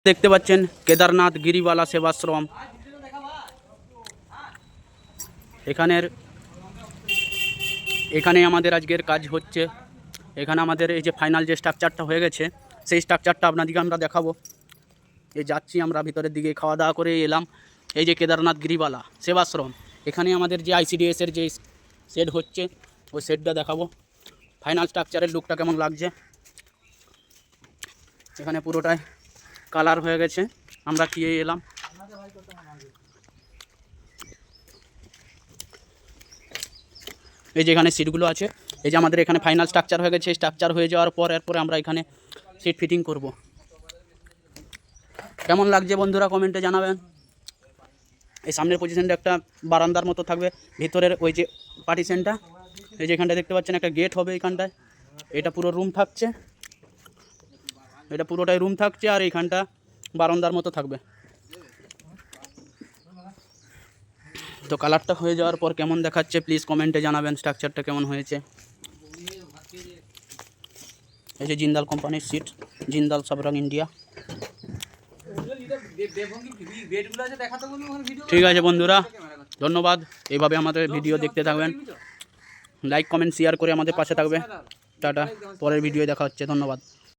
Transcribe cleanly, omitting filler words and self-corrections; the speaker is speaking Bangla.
দেখতে পাচ্ছেন কেদারনাথ গিরিবালা সেবাশ্রম। এখানে আমাদের আজকের কাজ হচ্ছে। এখানে আমাদের এই যে ফাইনাল যে স্ট্রাকচারটা হয়ে গেছে সেই স্ট্রাকচারটা আপনাদেরকে আমরা দেখাবো। এই যাচ্ছি আমরা ভিতরের দিকে, খাওয়া দাওয়া করে এলাম। এই যে কেদারনাথ গিরিবালা সেবাশ্রম, এখানে আমাদের যে ICDS-এর যে শেড হচ্ছে ওই শেডটা দেখাবো। ফাইনাল স্ট্রাকচারের লুকটা কেমন লাগছে। এখানে পুরোটাই কালার হয়ে গেছে, আমরা কিয়ে এলাম। এই যে এখানে সিটগুলো আছে, এই যে আমাদের এখানে ফাইনাল স্ট্রাকচার হয়ে গেছে। স্ট্রাকচার হয়ে যাওয়ার পর এরপরে আমরা এখানে সিট ফিটিং করব। কেমন লাগছে বন্ধুরা কমেন্টে জানাবেন। এই সামনের পজিশনটা একটা বারান্দার মতো থাকবে, ভিতরের ওই যে পার্টিশনটা, এই যে এখানটা দেখতে পাচ্ছেন একটা গেট হবে এইখানটায়। এটা পুরো রুম থাকছে, এটা পুরোটাই রুম থাকছে, আর এইখানটা বারান্দার মতো থাকবে। তো কালারটা হয়ে যাওয়ার পর কেমন দেখাচ্ছে প্লিজ কমেন্টে জানাবেন, স্ট্রাকচারটা কেমন হয়েছে। এই যে জিন্দাল কোম্পানির সিট, জিন্দাল সাবরং ইন্ডিয়া। ঠিক আছে বন্ধুরা, ধন্যবাদ। এইভাবে আমাদের ভিডিও দেখতে থাকবেন, লাইক কমেন্ট শেয়ার করে আমাদের পাশে থাকবে। টাটা, পরের ভিডিও দেখা হচ্ছে। ধন্যবাদ।